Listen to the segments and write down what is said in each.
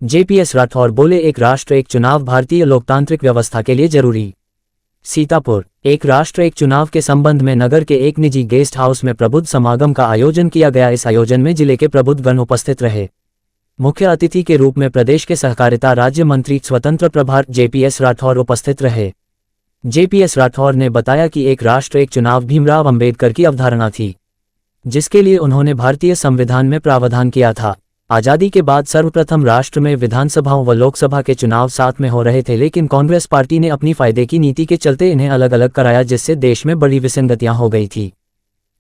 JPS Rathore बोले, एक राष्ट्र एक चुनाव भारतीय लोकतांत्रिक व्यवस्था के लिए जरूरी। सीतापुर। एक राष्ट्र एक चुनाव के संबंध में नगर के एक निजी गेस्ट हाउस में प्रबुद्ध समागम का आयोजन किया गया। इस आयोजन में जिले के प्रबुद्धगण उपस्थित रहे। मुख्य अतिथि के रूप में प्रदेश के सहकारिता राज्य मंत्री स्वतंत्र प्रभार जेपीएस राठौर उपस्थित रहे। जेपीएस राठौर ने बताया कि एक राष्ट्र एक चुनाव भीमराव अंबेडकर की अवधारणा थी, जिसके लिए उन्होंने भारतीय संविधान में प्रावधान किया था। आजादी के बाद सर्वप्रथम राष्ट्र में विधानसभाओं व लोकसभा के चुनाव साथ में हो रहे थे, लेकिन कांग्रेस पार्टी ने अपनी फायदे की नीति के चलते इन्हें अलग अलग कराया, जिससे देश में बड़ी विसंगतियां हो गई थी।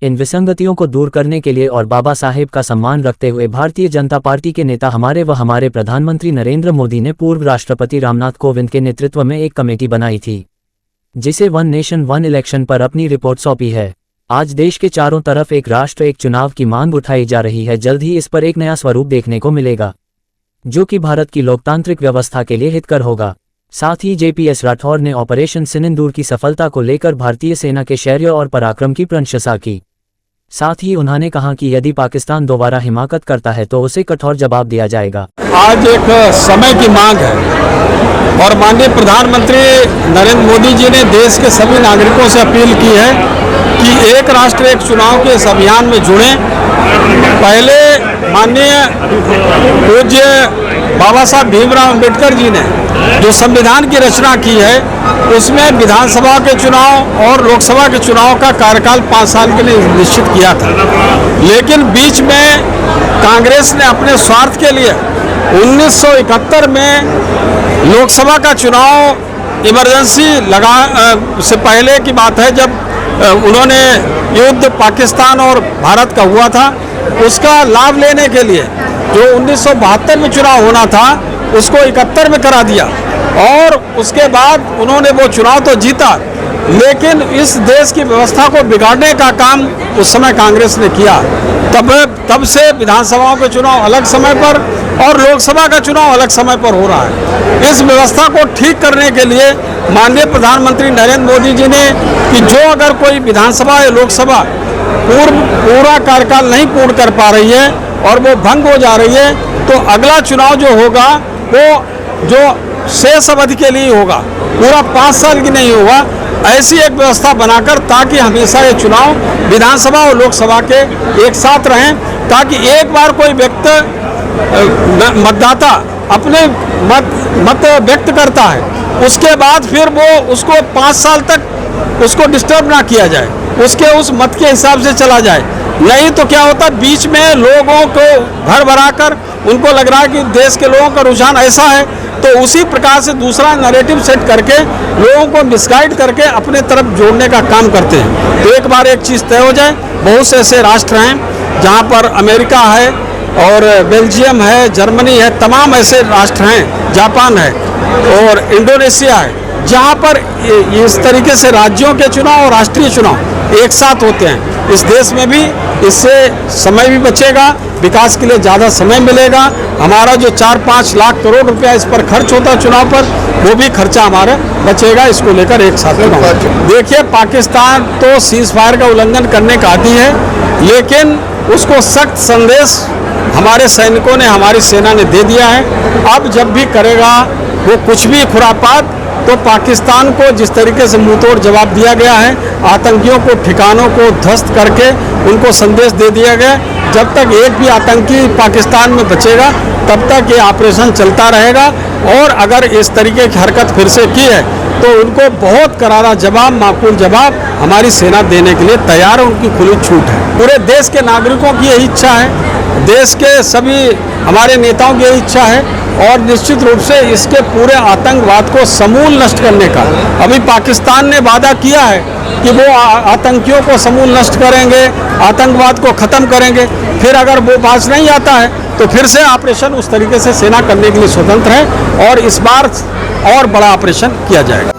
इन विसंगतियों को दूर करने के लिए और बाबा साहेब का सम्मान रखते हुए भारतीय जनता पार्टी के नेता हमारे प्रधानमंत्री नरेंद्र मोदी ने पूर्व राष्ट्रपति रामनाथ कोविंद के नेतृत्व में एक कमेटी बनाई थी, जिसे वन नेशन वन इलेक्शन पर अपनी रिपोर्ट सौंपी है। आज देश के चारों तरफ एक राष्ट्र एक चुनाव की मांग उठाई जा रही है। जल्द ही इस पर एक नया स्वरूप देखने को मिलेगा, जो कि भारत की लोकतांत्रिक व्यवस्था के लिए हितकर होगा। साथ ही जेपीएस राठौर ने ऑपरेशन सिंदूर की सफलता को लेकर भारतीय सेना के शौर्य और पराक्रम की प्रशंसा की। साथ ही उन्होंने कहा कि यदि पाकिस्तान दोबारा हिमाकत करता है तो उसे कठोर जवाब दिया जाएगा। आज एक समय की मांग है और माननीय प्रधानमंत्री नरेंद्र मोदी जी ने देश के सभी नागरिकों से अपील की है कि एक राष्ट्र एक चुनाव के इस अभियान में जुड़ें। पहले माननीय पूज्य बाबा साहब भीमराव अंबेडकर जी ने जो संविधान की रचना की है, उसमें विधानसभा के चुनाव और लोकसभा के चुनाव का कार्यकाल 5 साल के लिए निश्चित किया था। लेकिन बीच में कांग्रेस ने अपने स्वार्थ के लिए 1971 में लोकसभा का चुनाव इमरजेंसी से पहले की बात है, जब उन्होंने युद्ध पाकिस्तान और भारत का हुआ था, उसका लाभ लेने के लिए जो 1972 में चुनाव होना था उसको 71 में करा दिया और उसके बाद उन्होंने वो चुनाव तो जीता, लेकिन इस देश की व्यवस्था को बिगाड़ने का काम उस समय कांग्रेस ने किया। तब से विधानसभाओं के चुनाव अलग समय पर और लोकसभा का चुनाव अलग समय पर हो रहा है। इस व्यवस्था को ठीक करने के लिए माननीय प्रधानमंत्री नरेंद्र मोदी जी ने कि जो अगर कोई विधानसभा या लोकसभा पूरा कार्यकाल नहीं पूर्ण कर पा रही है और वो भंग हो जा रही है, तो अगला चुनाव जो होगा वो जो शेष अवधि के लिए होगा, पूरा 5 साल की नहीं होगा। ऐसी एक व्यवस्था बनाकर ताकि हमेशा ये चुनाव विधानसभा और लोकसभा के एक साथ रहें, ताकि एक बार कोई मतदाता अपने मत व्यक्त करता है, उसके बाद फिर वो उसको 5 साल तक उसको डिस्टर्ब ना किया जाए, उसके उस मत के हिसाब से चला जाए। नहीं तो क्या होता, बीच में लोगों को भर भराकर उनको लग रहा है कि देश के लोगों का रुझान ऐसा है, तो उसी प्रकार से दूसरा नैरेटिव सेट करके लोगों को मिसगाइड करके अपने तरफ जोड़ने का काम करते हैं। तो एक बार एक चीज़ तय हो जाए, बहुत से ऐसे राष्ट्र हैं जहाँ पर अमेरिका है और बेल्जियम है, जर्मनी है, तमाम ऐसे राष्ट्र हैं, जापान है और इंडोनेशिया है, जहाँ पर इस तरीके से राज्यों के चुनाव और राष्ट्रीय चुनाव एक साथ होते हैं। इस देश में भी इससे समय भी बचेगा, विकास के लिए ज़्यादा समय मिलेगा। हमारा जो 4-5 लाख करोड़ रुपया इस पर खर्च होता है चुनाव पर, वो भी खर्चा हमारा बचेगा। इसको लेकर एक साथ देखिए, पाकिस्तान तो सीज फायर का उल्लंघन करने का आदी है, लेकिन उसको सख्त संदेश हमारे सैनिकों ने, हमारी सेना ने दे दिया है। अब जब भी करेगा वो कुछ भी खुरापात, तो पाकिस्तान को जिस तरीके से मुंहतोड़ जवाब दिया गया है, आतंकियों को ठिकानों को ध्वस्त करके उनको संदेश दे दिया गया, जब तक एक भी आतंकी पाकिस्तान में बचेगा तब तक ये ऑपरेशन चलता रहेगा। और अगर इस तरीके की हरकत फिर से की है तो उनको बहुत करारा जवाब, माकूल जवाब हमारी सेना देने के लिए तैयार है, उनकी खुली छूट है। पूरे देश के नागरिकों की यही इच्छा है, देश के सभी हमारे नेताओं की यही इच्छा है और निश्चित रूप से इसके पूरे आतंकवाद को समूल नष्ट करने का अभी पाकिस्तान ने वादा किया है कि वो आतंकियों को समूल नष्ट करेंगे, आतंकवाद को ख़त्म करेंगे। फिर अगर वो बाज नहीं आता है तो फिर से ऑपरेशन उस तरीके से सेना करने के लिए स्वतंत्र है और इस बार और बड़ा ऑपरेशन किया जाएगा।